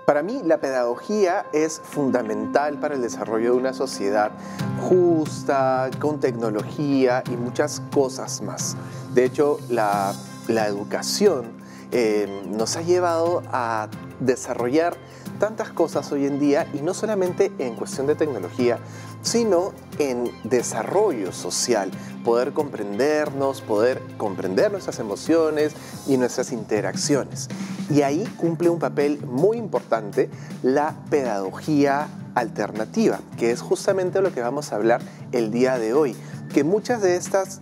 Para mí, la pedagogía es fundamental para el desarrollo de una sociedad justa, con tecnología y muchas cosas más. De hecho, la educación nos ha llevado a desarrollar tantas cosas hoy en día, y no solamente en cuestión de tecnología, sino en desarrollo social, poder comprendernos, poder comprender nuestras emociones y nuestras interacciones. Y ahí cumple un papel muy importante la pedagogía alternativa, que es justamente lo que vamos a hablar el día de hoy, que muchas de estas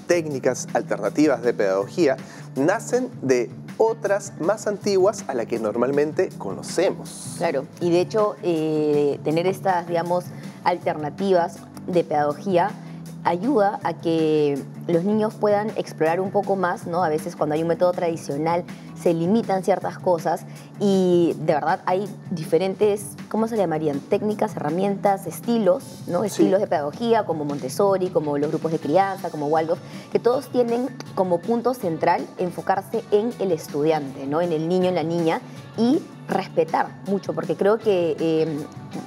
técnicas alternativas de pedagogía nacen de otras más antiguas a las que normalmente conocemos. Claro, y de hecho tener estas, digamos, alternativas de pedagogía ayuda a que los niños puedan explorar un poco más, ¿no? A veces cuando hay un método tradicional se limitan ciertas cosas y de verdad hay diferentes, ¿cómo se llamarían? Técnicas, herramientas, estilos, ¿no? Estilos de pedagogía como Montessori, como los grupos de crianza, como Waldorf, que todos tienen como punto central enfocarse en el estudiante, ¿no? En el niño, en la niña, y respetar mucho, porque creo que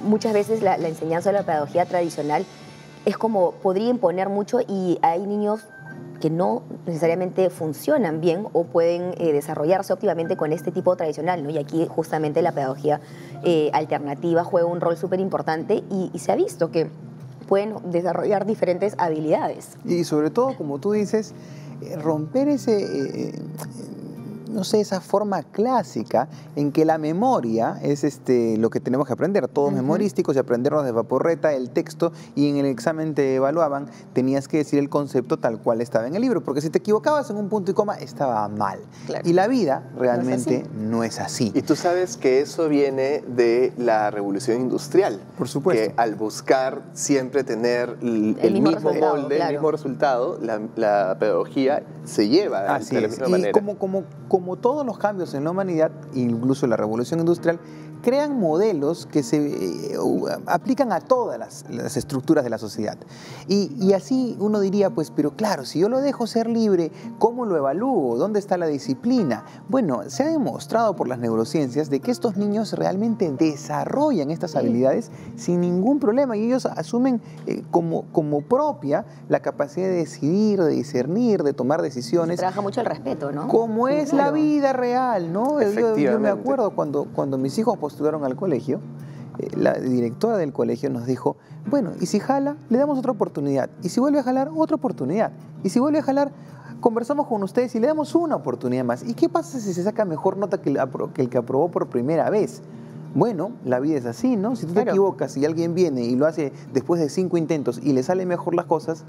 muchas veces la enseñanza de la pedagogía tradicional es como, podría imponer mucho y hay niños que no necesariamente funcionan bien o pueden desarrollarse óptimamente con este tipo tradicional, ¿no? Y aquí justamente la pedagogía alternativa juega un rol súper importante y se ha visto que pueden desarrollar diferentes habilidades. Y sobre todo, como tú dices, romper ese... no sé, esa forma clásica en que la memoria es lo que tenemos que aprender, todos memorísticos, y aprendernos de vaporreta el texto, y en el examen te evaluaban, tenías que decir el concepto tal cual estaba en el libro, porque si te equivocabas en un punto y coma, estaba mal. Claro. Y la vida realmente no es así. Y tú sabes que eso viene de la revolución industrial. Por supuesto. Que al buscar siempre tener el mismo molde, claro, el mismo resultado, la pedagogía se lleva de la misma manera. Como todos los cambios en la humanidad, incluso la revolución industrial, crean modelos que se aplican a todas las estructuras de la sociedad. Y así uno diría, pues, pero claro, si yo lo dejo ser libre, ¿cómo lo evalúo? ¿Dónde está la disciplina? Bueno, se ha demostrado por las neurociencias de que estos niños realmente desarrollan estas habilidades sin ningún problema, y ellos asumen como propia la capacidad de decidir, de discernir, de tomar decisiones. Se trabaja mucho el respeto, ¿no? Como es la vida real, ¿no? Yo me acuerdo cuando mis hijos postularon al colegio, la directora del colegio nos dijo, bueno, y si jala, le damos otra oportunidad, y si vuelve a jalar, otra oportunidad, y si vuelve a jalar, conversamos con ustedes y le damos una oportunidad más. ¿Y qué pasa si se saca mejor nota que el que aprobó por primera vez? Bueno, la vida es así, ¿no? Si tú te equivocas y alguien viene y lo hace después de 5 intentos y le salen mejor las cosas,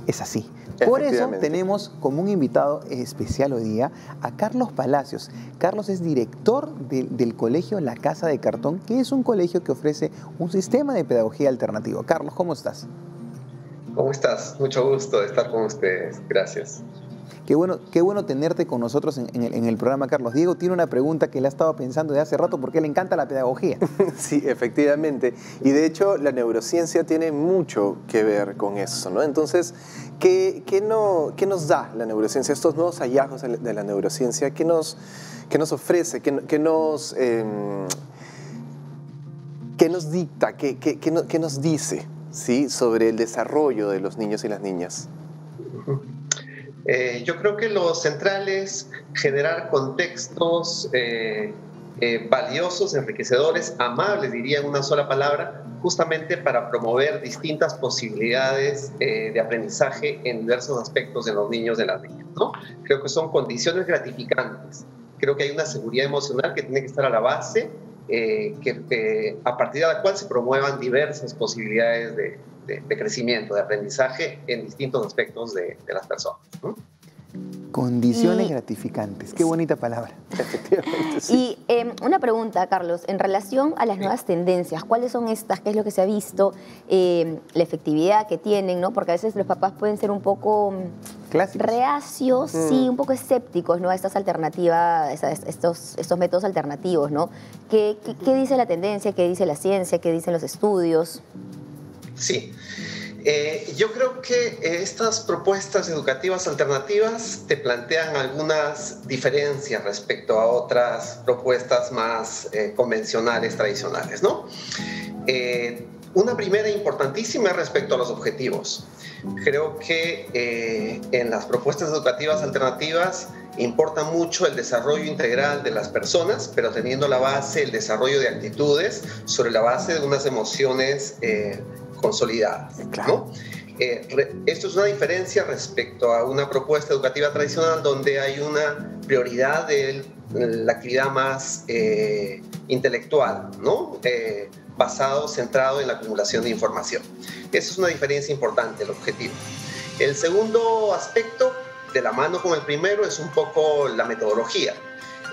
es así. Por eso tenemos como un invitado especial hoy día a Carlos Palacios. Carlos es director del colegio La Casa de Cartón, que es un colegio que ofrece un sistema de pedagogía alternativo. Carlos, ¿cómo estás? ¿Cómo estás? Mucho gusto de estar con ustedes. Gracias. Qué bueno tenerte con nosotros en el programa, Carlos. Diego tiene una pregunta que le ha estado pensando de hace rato porque le encanta la pedagogía. Sí, efectivamente. Y de hecho la neurociencia tiene mucho que ver con eso, ¿no? Entonces, ¿qué nos da la neurociencia? Estos nuevos hallazgos de la neurociencia, ¿qué nos ofrece? ¿Qué nos dicta? ¿Qué nos dice, ¿sí?, sobre el desarrollo de los niños y las niñas? Yo creo que lo central es generar contextos valiosos, enriquecedores, amables, diría en una sola palabra, justamente para promover distintas posibilidades de aprendizaje en diversos aspectos de los niños y de las niñas, ¿no? Creo que son condiciones gratificantes. Creo que hay una seguridad emocional que tiene que estar a la base, a partir de la cual se promuevan diversas posibilidades de crecimiento, de aprendizaje en distintos aspectos de las personas, ¿no? Condiciones gratificantes. Qué bonita palabra. Efectivamente, sí. Y una pregunta, Carlos, en relación a las nuevas tendencias, ¿cuáles son estas? ¿Qué es lo que se ha visto? La efectividad que tienen, ¿no? Porque a veces los papás pueden ser un poco reacios, sí, un poco escépticos, ¿no?, a estas alternativas, a estos métodos alternativos, ¿no? ¿Qué dice la tendencia? ¿Qué dice la ciencia? ¿Qué dicen los estudios? Sí. Yo creo que estas propuestas educativas alternativas te plantean algunas diferencias respecto a otras propuestas más convencionales, tradicionales, ¿no? Una primera importantísima es respecto a los objetivos. Creo que en las propuestas educativas alternativas importa mucho el desarrollo integral de las personas, pero teniendo la base el desarrollo de actitudes sobre la base de unas emociones consolidadas, ¿no? Esto es una diferencia respecto a una propuesta educativa tradicional donde hay una prioridad de la actividad más intelectual, ¿no? Centrado en la acumulación de información. Esa es una diferencia importante, el objetivo. El segundo aspecto, de la mano con el primero, es un poco la metodología.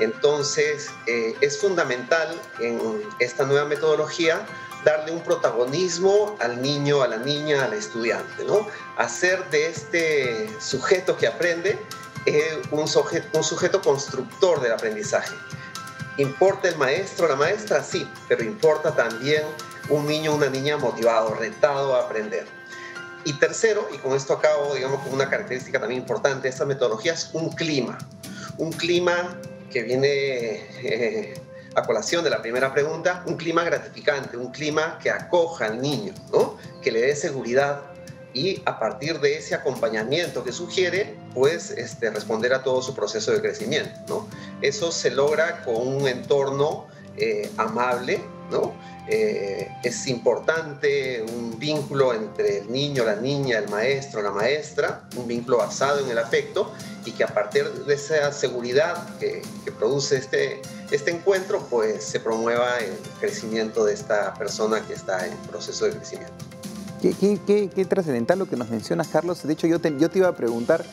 Entonces, es fundamental en esta nueva metodología darle un protagonismo al niño, a la niña, al estudiante, ¿no? Hacer de este sujeto que aprende un sujeto constructor del aprendizaje. ¿Importa el maestro o la maestra? Sí, pero importa también un niño o una niña motivado, retado a aprender. Y tercero, y con esto acabo, digamos, con una característica también importante de esta metodología, es un clima que viene a colación de la primera pregunta, un clima gratificante, un clima que acoja al niño, ¿no? Que le dé seguridad y a partir de ese acompañamiento que sugiere, pues responder a todo su proceso de crecimiento, ¿no? Eso se logra con un entorno amable, ¿no? Es importante un vínculo entre el niño, la niña, el maestro, la maestra, un vínculo basado en el afecto y que a partir de esa seguridad que produce este encuentro, pues se promueva el crecimiento de esta persona que está en proceso de crecimiento. Qué trascendental lo que nos mencionas, Carlos. De hecho, yo te iba a preguntar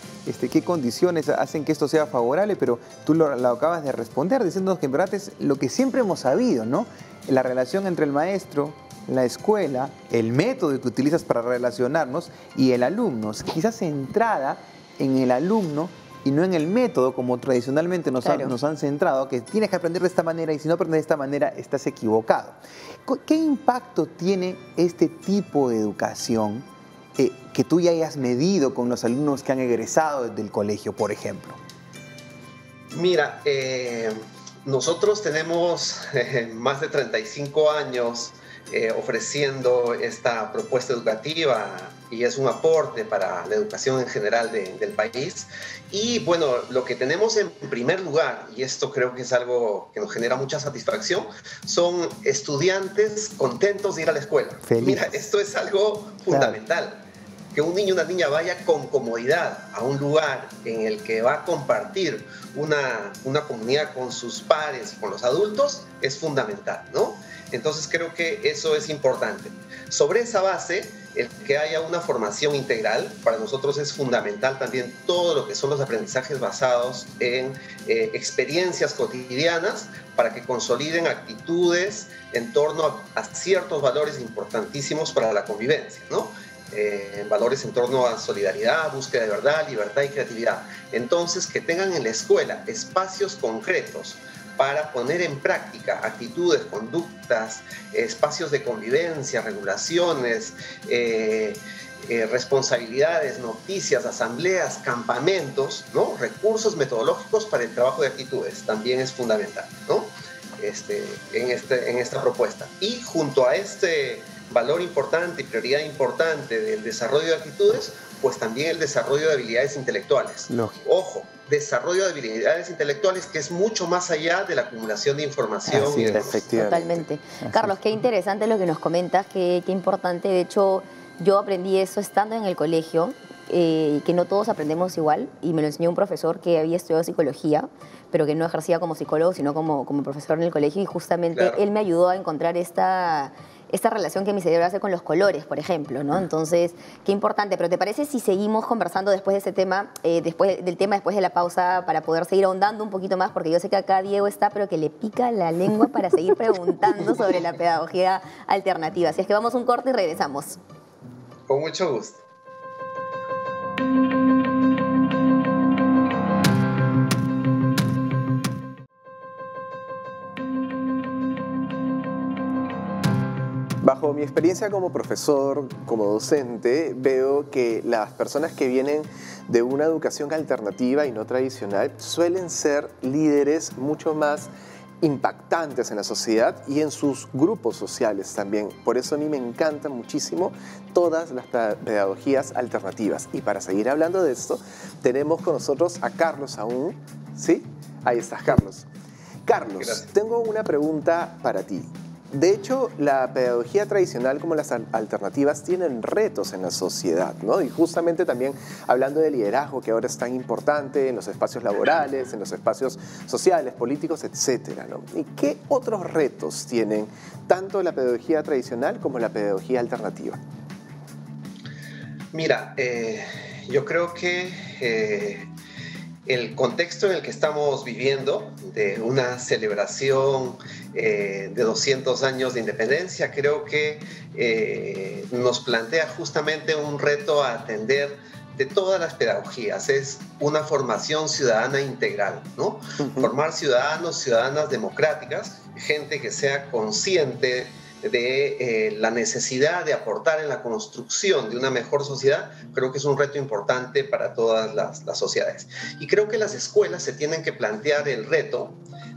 qué condiciones hacen que esto sea favorable, pero tú lo acabas de responder diciéndonos que en verdad es lo que siempre hemos sabido, ¿no? La relación entre el maestro, la escuela, el método que utilizas para relacionarnos y el alumno. Quizás centrada en el alumno y no en el método, como tradicionalmente nos han centrado, que tienes que aprender de esta manera y si no aprendes de esta manera estás equivocado. ¿Qué impacto tiene este tipo de educación que tú ya hayas medido con los alumnos que han egresado del colegio, por ejemplo? Mira, nosotros tenemos más de 35 años ofreciendo esta propuesta educativa y es un aporte para la educación en general del país. Y bueno, lo que tenemos en primer lugar, y esto creo que es algo que nos genera mucha satisfacción, son estudiantes contentos de ir a la escuela. Feliz. Mira, esto es algo fundamental. Claro. Que un niño o una niña vaya con comodidad a un lugar en el que va a compartir una comunidad con sus pares, con los adultos, es fundamental, ¿no? Entonces creo que eso es importante. Sobre esa base, el que haya una formación integral, para nosotros es fundamental también todo lo que son los aprendizajes basados en experiencias cotidianas para que consoliden actitudes en torno a ciertos valores importantísimos para la convivencia, ¿no? Valores en torno a solidaridad, búsqueda de verdad, libertad y creatividad. Entonces, que tengan en la escuela espacios concretos para poner en práctica actitudes, conductas, espacios de convivencia, regulaciones, responsabilidades, noticias, asambleas, campamentos, ¿no? Recursos metodológicos para el trabajo de actitudes, también es fundamental, ¿no? En esta propuesta. Y junto a este valor importante y prioridad importante del desarrollo de actitudes, pues también el desarrollo de habilidades intelectuales. Ojo, desarrollo de habilidades intelectuales que es mucho más allá de la acumulación de información. Así es, efectivamente. Totalmente. Carlos, qué interesante lo que nos comentas, qué importante. De hecho, yo aprendí eso estando en el colegio, que no todos aprendemos igual, y me lo enseñó un profesor que había estudiado psicología, pero que no ejercía como psicólogo, sino como profesor en el colegio, y justamente él me ayudó a encontrar esta relación que mi cerebro hace con los colores, por ejemplo, ¿no? Entonces, qué importante. Pero ¿te parece si seguimos conversando después de este tema, después de la pausa, para poder seguir ahondando un poquito más? Porque yo sé que acá Diego está, pero que le pica la lengua para seguir preguntando sobre la pedagogía alternativa. Así es que vamos a un corte y regresamos. Con mucho gusto. bajo mi experiencia como profesor, como docente, veo que las personas que vienen de una educación alternativa y no tradicional suelen ser líderes mucho más impactantes en la sociedad y en sus grupos sociales también. Por eso a mí me encantan muchísimo todas las pedagogías alternativas. Y para seguir hablando de esto, tenemos con nosotros a Carlos aún. ¿Sí? Ahí estás, Carlos. Carlos, gracias. Tengo una pregunta para ti. De hecho, la pedagogía tradicional como las alternativas tienen retos en la sociedad, ¿no? Y justamente también hablando de liderazgo, que ahora es tan importante en los espacios laborales, en los espacios sociales, políticos, etcétera, ¿no? ¿Y qué otros retos tienen tanto la pedagogía tradicional como la pedagogía alternativa? Mira, yo creo que el contexto en el que estamos viviendo, de una celebración de 200 años de independencia, creo que nos plantea justamente un reto a atender de todas las pedagogías. Es una formación ciudadana integral, ¿no? Formar ciudadanos, ciudadanas democráticas, gente que sea consciente de la necesidad de aportar en la construcción de una mejor sociedad, creo que es un reto importante para todas las sociedades. Y creo que las escuelas se tienen que plantear el reto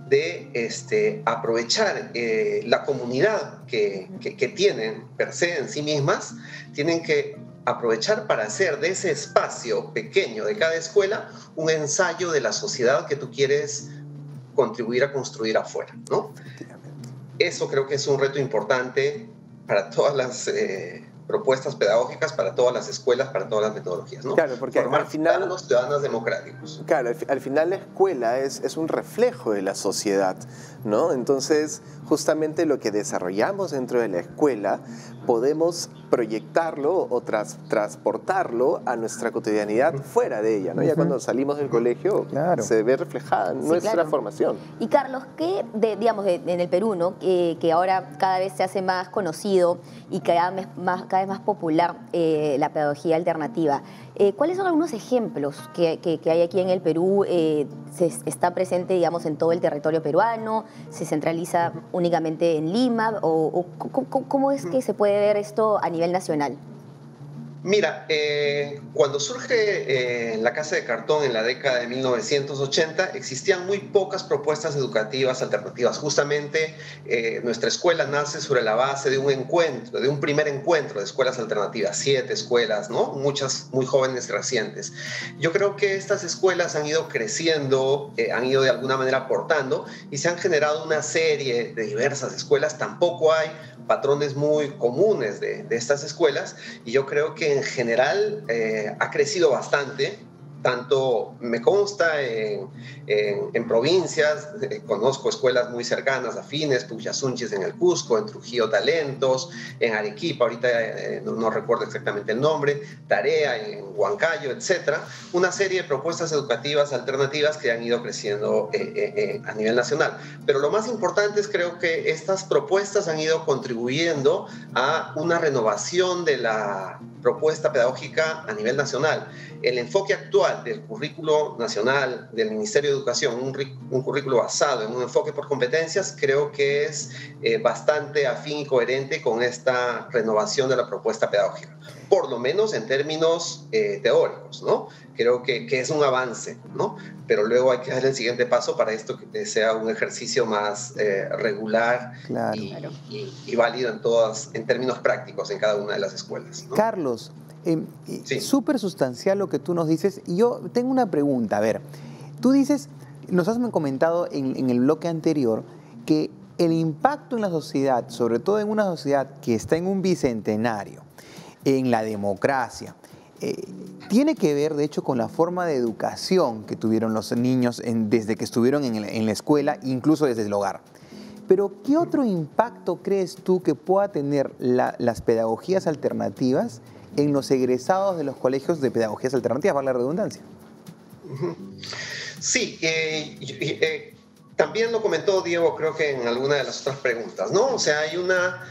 de aprovechar la comunidad que tienen per se en sí mismas, tienen que aprovechar para hacer de ese espacio pequeño de cada escuela un ensayo de la sociedad que tú quieres contribuir a construir afuera, ¿no? Eso creo que es un reto importante para todas las propuestas pedagógicas, para todas las escuelas, para todas las metodologías, ¿no? Claro, porque formar al final, ciudadanos democráticos. Claro, al final la escuela es un reflejo de la sociedad, ¿no? Entonces, justamente lo que desarrollamos dentro de la escuela podemos proyectarlo o transportarlo a nuestra cotidianidad fuera de ella, ¿no? Ya cuando salimos del colegio se ve reflejada nuestra formación. Y Carlos, ¿qué digamos en el Perú, ¿no? Que ahora cada vez se hace más conocido y cada vez más popular la pedagogía alternativa? ¿Cuáles son algunos ejemplos que hay aquí en el Perú? ¿Está presente, digamos, en todo el territorio peruano? ¿Se centraliza únicamente en Lima? ¿O cómo es que se puede ver esto a nivel nacional? Mira, cuando surge la Casa de Cartón en la década de 1980, existían muy pocas propuestas educativas alternativas. Justamente nuestra escuela nace sobre la base de un encuentro, de un primer encuentro de escuelas alternativas, 7 escuelas, ¿no? Muchas muy jóvenes y recientes. Yo creo que estas escuelas han ido creciendo, han ido de alguna manera aportando y se han generado una serie de diversas escuelas. Tampoco hay patrones muy comunes de estas escuelas y yo creo que en general ha crecido bastante. Tanto me consta en provincias, conozco escuelas muy cercanas, afines, Puyasunchis en el Cusco, en Trujillo Talentos, en Arequipa, ahorita no recuerdo exactamente el nombre, Tarea en Huancayo, etc. Una serie de propuestas educativas alternativas que han ido creciendo a nivel nacional. Pero lo más importante es creo que estas propuestas han ido contribuyendo a una renovación de la propuesta pedagógica a nivel nacional. El enfoque actual del currículo nacional del Ministerio de Educación, un currículo basado en un enfoque por competencias, creo que es bastante afín y coherente con esta renovación de la propuesta pedagógica, por lo menos en términos teóricos, ¿no? Creo que es un avance, ¿no? Pero luego hay que dar el siguiente paso para esto que sea un ejercicio más regular y válido en términos prácticos en cada una de las escuelas, ¿no? Carlos, súper sustancial lo que tú nos dices. Y yo tengo una pregunta. A ver, tú dices, nos has comentado en el bloque anterior que el impacto en la sociedad, sobre todo en una sociedad que está en un bicentenario, en la democracia, tiene que ver, de hecho, con la forma de educación que tuvieron los niños desde que estuvieron en la escuela, incluso desde el hogar. Pero, ¿qué otro impacto crees tú que pueda tener las pedagogías alternativas en los egresados de los colegios de pedagogías alternativas, valga la redundancia? Sí, también lo comentó Diego, creo que en alguna de las otras preguntas, ¿no? O sea, hay una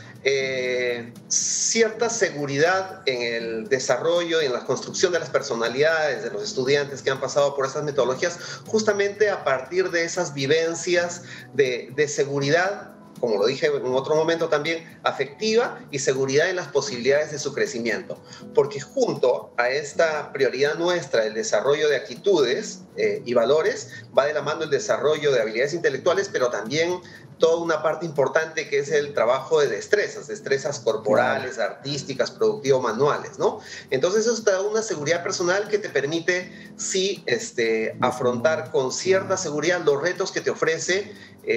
cierta seguridad en el desarrollo y en la construcción de las personalidades de los estudiantes que han pasado por estas metodologías, justamente a partir de esas vivencias de seguridad como lo dije en otro momento también, afectiva y seguridad en las posibilidades de su crecimiento. Porque junto a esta prioridad nuestra, el desarrollo de actitudes y valores, va de la mano el desarrollo de habilidades intelectuales, pero también toda una parte importante que es el trabajo de destrezas corporales, artísticas, productivo-manuales, ¿no? Entonces eso te da una seguridad personal que te permite, sí, afrontar con cierta seguridad los retos que te ofrece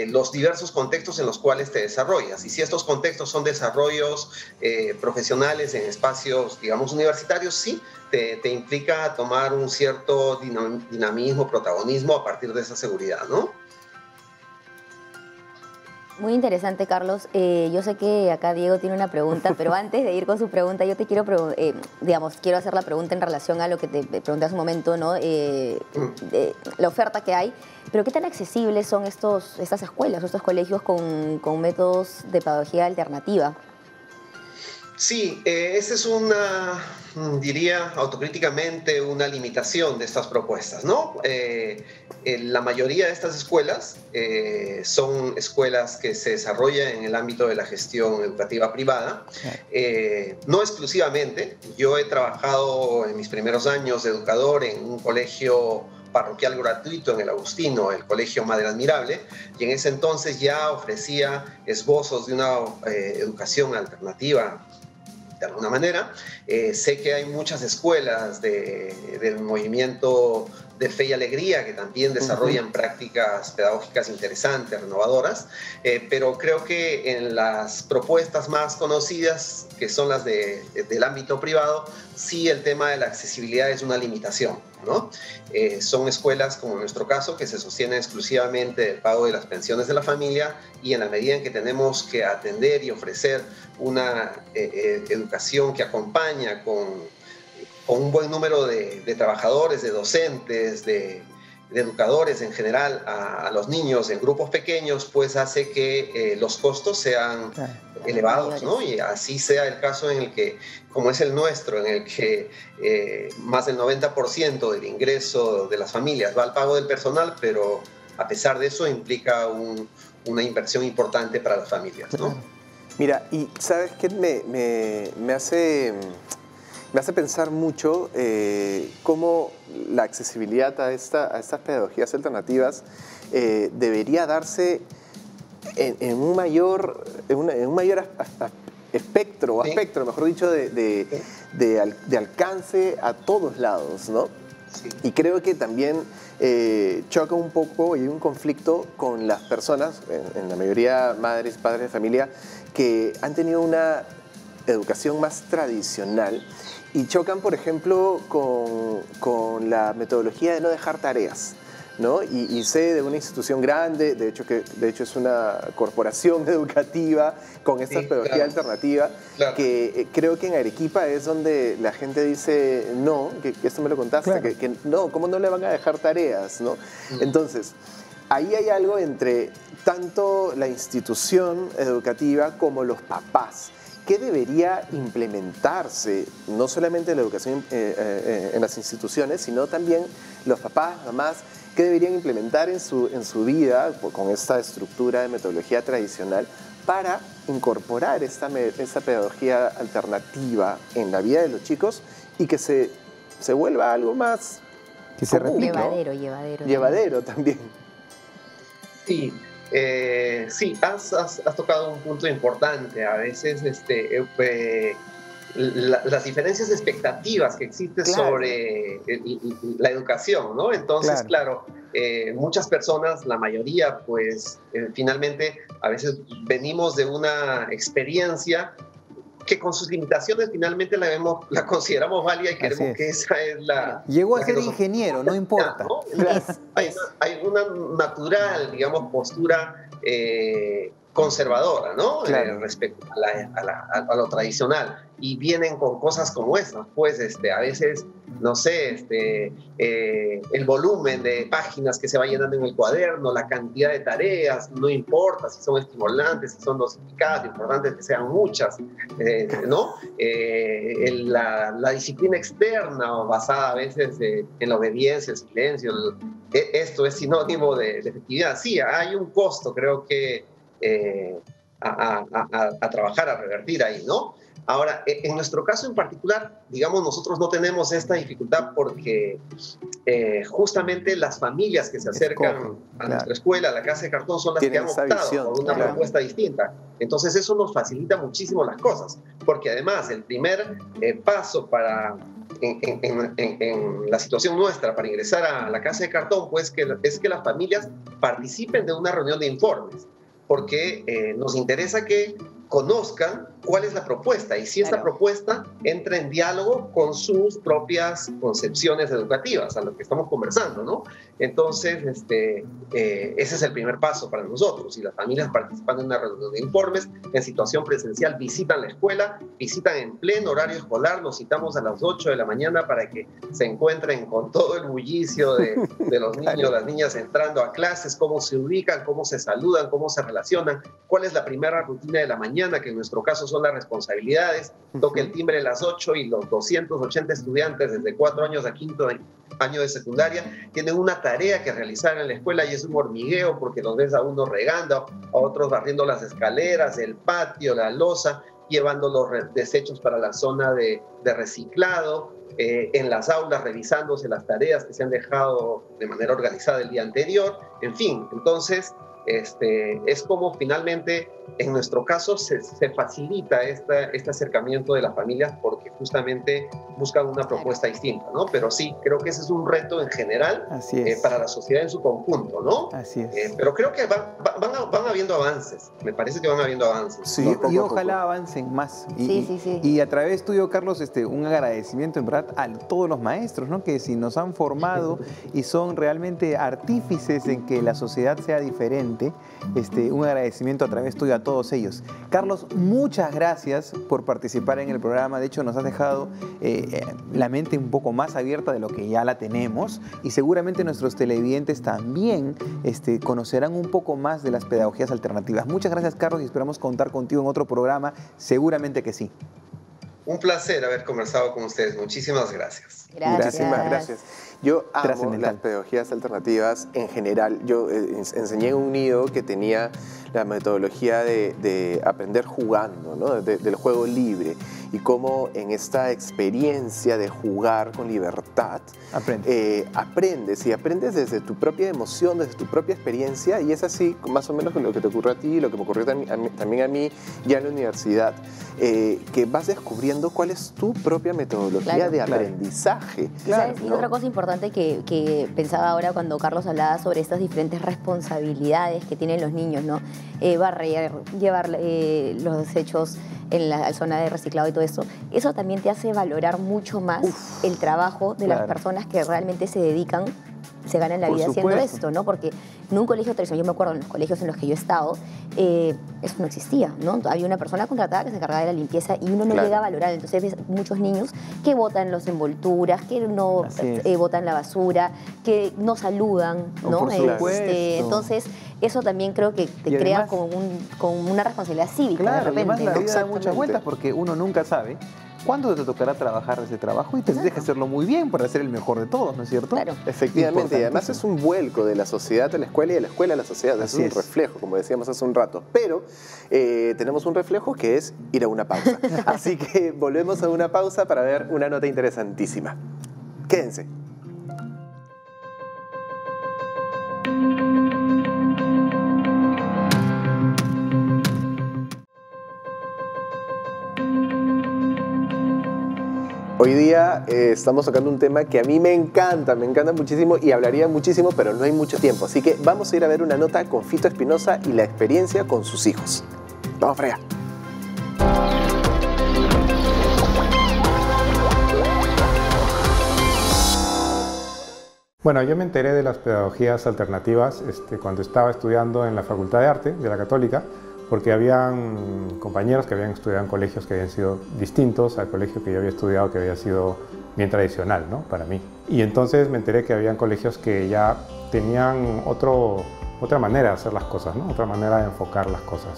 los diversos contextos en los cuales te desarrollas. Y si estos contextos son desarrollos profesionales en espacios, digamos, universitarios, sí, te implica tomar un cierto dinamismo, protagonismo a partir de esa seguridad, ¿no? Muy interesante, Carlos. Yo sé que acá Diego tiene una pregunta, pero antes de ir con su pregunta, yo te quiero, quiero hacer la pregunta en relación a lo que te pregunté hace un momento, ¿no? La oferta que hay. Pero ¿qué tan accesibles son estas escuelas, estos colegios con métodos de pedagogía alternativa? Sí, esa es diría autocríticamente, una limitación de estas propuestas, ¿no? La mayoría de estas escuelas son escuelas que se desarrollan en el ámbito de la gestión educativa privada, no exclusivamente. Yo he trabajado en mis primeros años de educador en un colegio parroquial gratuito en el Agustino, el Colegio Madre Admirable, y en ese entonces ya ofrecía esbozos de una educación alternativa de alguna manera. Sé que hay muchas escuelas del movimiento de Fe y Alegría que también desarrollan prácticas pedagógicas interesantes, renovadoras, pero creo que en las propuestas más conocidas, que son las del ámbito privado, sí el tema de la accesibilidad es una limitación, ¿no? Son escuelas, como en nuestro caso, que se sostienen exclusivamente del pago de las pensiones de la familia, y en la medida en que tenemos que atender y ofrecer una educación que acompaña con un buen número de trabajadores, de docentes, de educadores en general a los niños en grupos pequeños, pues hace que los costos sean elevados, ¿no? Y así sea el caso en el que, como es el nuestro, en el que más del 90% del ingreso de las familias va al pago del personal, pero a pesar de eso implica una inversión importante para las familias, ¿no? Mira, y ¿sabes qué? Me hace pensar mucho cómo la accesibilidad a estas pedagogías alternativas debería darse en un mayor espectro, mejor dicho, de alcance a todos lados, ¿no? Sí. Y creo que también choca un poco y hay un conflicto con las personas, en la mayoría madres, padres de familia, que han tenido una educación más tradicional y chocan, por ejemplo, con la metodología de no dejar tareas, ¿no? Y sé de una institución grande, de hecho es una corporación educativa con esta pedagogía alternativa, que creo que en Arequipa es donde la gente dice no, que esto me lo contaste, que no, ¿cómo no le van a dejar tareas, no? Entonces, ahí hay algo entre tanto la institución educativa como los papás. ¿Qué debería implementarse, no solamente en la educación en las instituciones, sino también los papás, mamás, qué deberían implementar en su vida con esta estructura de metodología tradicional para incorporar esta pedagogía alternativa en la vida de los chicos y que se vuelva algo más que se replique, ¿no? Llevadero también. Sí. Sí, has tocado un punto importante. A veces las diferencias de expectativas que existen sobre la educación, ¿no? Entonces, claro, muchas personas, la mayoría, pues finalmente a veces venimos de una experiencia que con sus limitaciones finalmente la consideramos válida y queremos que esa es la... Llegó a ser ingeniero, no importa. ¿no? Hay una natural, digamos, postura conservadora, ¿no? Respecto a lo tradicional. Y vienen con cosas como estas, pues a veces, no sé, el volumen de páginas que se va llenando en el cuaderno, la cantidad de tareas, no importa si son estimulantes, si son dosificadas, lo importante es que sean muchas, ¿no? La disciplina externa, basada a veces en la obediencia, el silencio, esto es sinónimo de efectividad. Sí, hay un costo, creo que a trabajar, a revertir ahí, ¿no? Ahora, en nuestro caso en particular, digamos, nosotros no tenemos esta dificultad porque justamente las familias que se acercan a nuestra escuela, a la Casa de Cartón, son las que han optado por una propuesta distinta. Entonces eso nos facilita muchísimo las cosas, porque además el primer paso para... En la situación nuestra para ingresar a la Casa de Cartón, pues es que las familias participen de una reunión de informes, porque nos interesa que conozcan cuál es la propuesta y si esta propuesta entra en diálogo con sus propias concepciones educativas, a lo que estamos conversando, ¿no? Entonces, ese es el primer paso para nosotros. Y las familias participan en una reunión de informes, en situación presencial visitan la escuela, visitan en pleno horario escolar, nos citamos a las 8 de la mañana para que se encuentren con todo el bullicio de los niños, las niñas entrando a clases, cómo se ubican, cómo se saludan, cómo se relacionan, cuál es la primera rutina de la mañana, que en nuestro caso son las responsabilidades. Toca el timbre a las 8 y los 280 estudiantes desde 4 años a 5º año de secundaria tienen una tarea que realizar en la escuela y es un hormigueo porque los ves a unos regando, a otros barriendo las escaleras, el patio, la loza, llevando los desechos para la zona de reciclado, en las aulas revisándose las tareas que se han dejado de manera organizada el día anterior, en fin. Entonces es como finalmente en nuestro caso se facilita este acercamiento de las familias porque justamente buscan una propuesta distinta, ¿no? Pero sí, creo que ese es un reto en general para la sociedad en su conjunto, ¿no? Así es. Pero creo que van habiendo avances, me parece que van habiendo avances. Sí, y ojalá avancen más. Y a través tuyo, Carlos, un agradecimiento en verdad a todos los maestros, ¿no? Que si nos han formado y son realmente artífices en que la sociedad sea diferente, un agradecimiento a través tuyo a todos ellos. Carlos, muchas gracias por participar en el programa. De hecho, nos has dejado la mente un poco más abierta de lo que ya la tenemos y seguramente nuestros televidentes también conocerán un poco más de las pedagogías alternativas. Muchas gracias, Carlos, y esperamos contar contigo en otro programa. Seguramente que sí. Un placer haber conversado con ustedes. Muchísimas gracias. Muchísimas gracias. Yo amo las pedagogías alternativas en general. Yo enseñé en un nido que tenía la metodología de aprender jugando, ¿no? Del juego libre, y cómo en esta experiencia de jugar con libertad aprendes y aprendes desde tu propia emoción, desde tu propia experiencia, y es así más o menos lo que te ocurrió a ti, lo que me ocurrió también a mí ya en la universidad, que vas descubriendo cuál es tu propia metodología de aprendizaje. ¿Sabes? Y otra cosa importante que pensaba ahora cuando Carlos hablaba sobre estas diferentes responsabilidades que tienen los niños, ¿no? Barrer, llevar los desechos en la zona de reciclado y todo eso también te hace valorar mucho más el trabajo de las personas que realmente se dedican, se ganan la vida haciendo esto, ¿no? Porque en un colegio tradicional, yo me acuerdo en los colegios en los que yo he estado, eso no existía, ¿no? Había una persona contratada que se encargaba de la limpieza y uno no llega a valorar. Entonces ves muchos niños que botan las envolturas, que no botan la basura, que no saludan, ¿no? Por supuesto. Entonces eso también creo que te crea como una responsabilidad cívica de repente. Además la vida da muchas vueltas porque uno nunca sabe cuándo te tocará trabajar ese trabajo y tendrás que hacerlo muy bien para ser el mejor de todos, ¿no es cierto? Claro. Efectivamente, y además es un vuelco de la sociedad a la escuela y de la escuela a la sociedad. Es un reflejo, como decíamos hace un rato. Pero tenemos un reflejo que es ir a una pausa. Así que volvemos a una pausa para ver una nota interesantísima. Quédense. Hoy día estamos tocando un tema que a mí me encanta muchísimo y hablaría muchísimo, pero no hay mucho tiempo. Así que vamos a ir a ver una nota con Fito Espinosa y la experiencia con sus hijos. Vamos para allá. Bueno, yo me enteré de las pedagogías alternativas cuando estaba estudiando en la Facultad de Arte de la Católica, porque habían compañeros que habían estudiado en colegios que habían sido distintos al colegio que yo había estudiado, que había sido bien tradicional, ¿no? Para mí. Y entonces me enteré que habían colegios que ya tenían otra manera de hacer las cosas, ¿no? Otra manera de enfocar las cosas.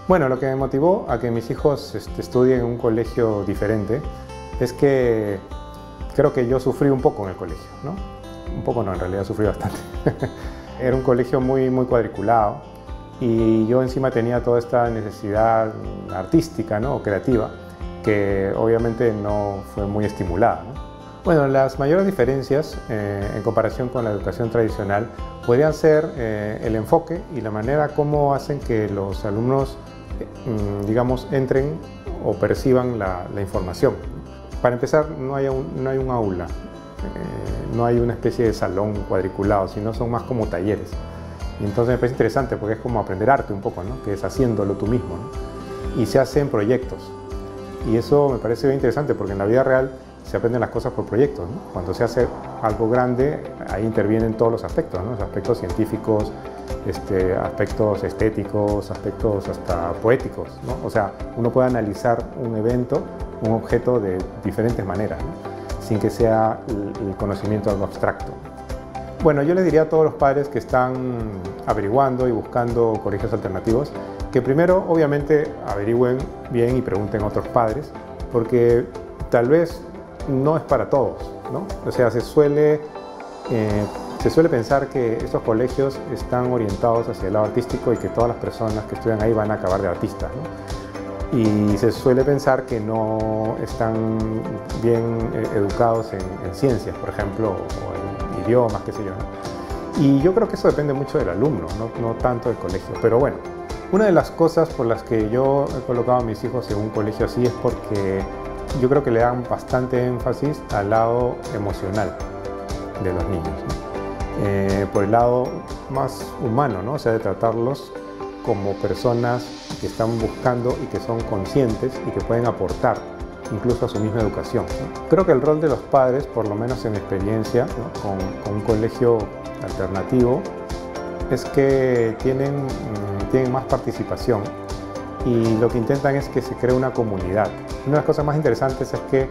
Bueno, lo que me motivó a que mis hijos estudien en un colegio diferente es que creo que yo sufrí un poco en el colegio, ¿no? Un poco no, en realidad sufrí bastante. Era un colegio muy cuadriculado. y yo encima tenía toda esta necesidad artística, ¿no? O creativa, que obviamente no fue muy estimulada, ¿no? Bueno, las mayores diferencias en comparación con la educación tradicional podrían ser el enfoque y la manera como hacen que los alumnos, digamos, entren o perciban la información. Para empezar, no hay un aula, no hay una especie de salón cuadriculado, sino son más como talleres. Y entonces me parece interesante porque es como aprender arte un poco, ¿no? Que es haciéndolo tú mismo, ¿no? Y se hacen proyectos. Y eso me parece bien interesante porque en la vida real se aprenden las cosas por proyectos, ¿no? Cuando se hace algo grande, ahí intervienen todos los aspectos, ¿no? Los aspectos científicos, aspectos estéticos, aspectos hasta poéticos, ¿no? O sea, uno puede analizar un evento, un objeto de diferentes maneras, ¿no? Sin que sea el conocimiento algo abstracto. Bueno, yo les diría a todos los padres que están averiguando y buscando colegios alternativos que primero, obviamente, averigüen bien y pregunten a otros padres, porque tal vez no es para todos, ¿no? O sea, se suele pensar que estos colegios están orientados hacia el lado artístico y que todas las personas que estudian ahí van a acabar de artistas, ¿no? Y se suele pensar que no están bien educados en ciencias, por ejemplo, o en idiomas, qué sé yo, ¿no? Y yo creo que eso depende mucho del alumno, no tanto del colegio. Pero bueno, una de las cosas por las que yo he colocado a mis hijos en un colegio así es porque yo creo que le dan bastante énfasis al lado emocional de los niños, ¿no? Por el lado más humano, ¿no? O sea, de tratarlos como personas que están buscando y que son conscientes y que pueden aportar incluso a su misma educación, ¿no? Creo que el rol de los padres, por lo menos en mi experiencia, ¿no? con un colegio alternativo, es que tienen más participación y lo que intentan es que se cree una comunidad. Una de las cosas más interesantes es que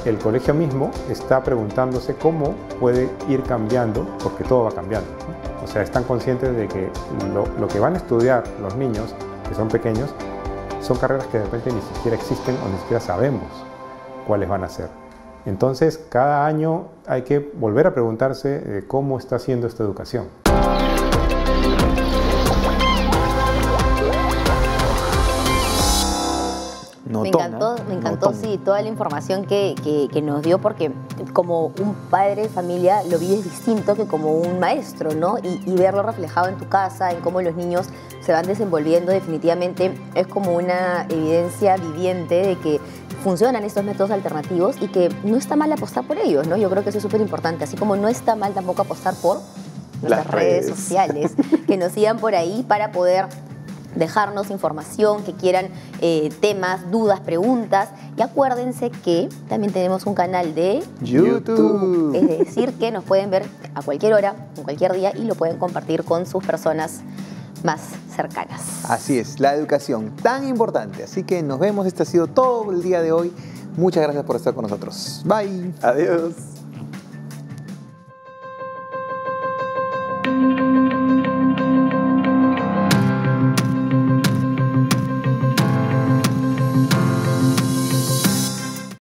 el colegio mismo está preguntándose cómo puede ir cambiando, porque todo va cambiando, ¿no? O sea, están conscientes de que lo que van a estudiar los niños, que son pequeños, son carreras que de repente ni siquiera existen o ni siquiera sabemos cuáles van a ser. Entonces, cada año hay que volver a preguntarse cómo está siendo esta educación. Me encantó, sí, toda la información que nos dio, porque como un padre de familia lo vives distinto que como un maestro, ¿no? Y verlo reflejado en tu casa, en cómo los niños se van desenvolviendo, definitivamente es como una evidencia viviente de que funcionan estos métodos alternativos y que no está mal apostar por ellos, ¿no? Yo creo que eso es súper importante, así como no está mal tampoco apostar por nuestras redes sociales, que nos sigan por ahí para poder dejarnos información, que quieran temas, dudas, preguntas. Y acuérdense que también tenemos un canal de YouTube. Es decir, que nos pueden ver a cualquier hora, en cualquier día, y lo pueden compartir con sus personas más cercanas. Así es, la educación tan importante. Así que nos vemos. Este ha sido todo el día de hoy. Muchas gracias por estar con nosotros. Bye. Adiós.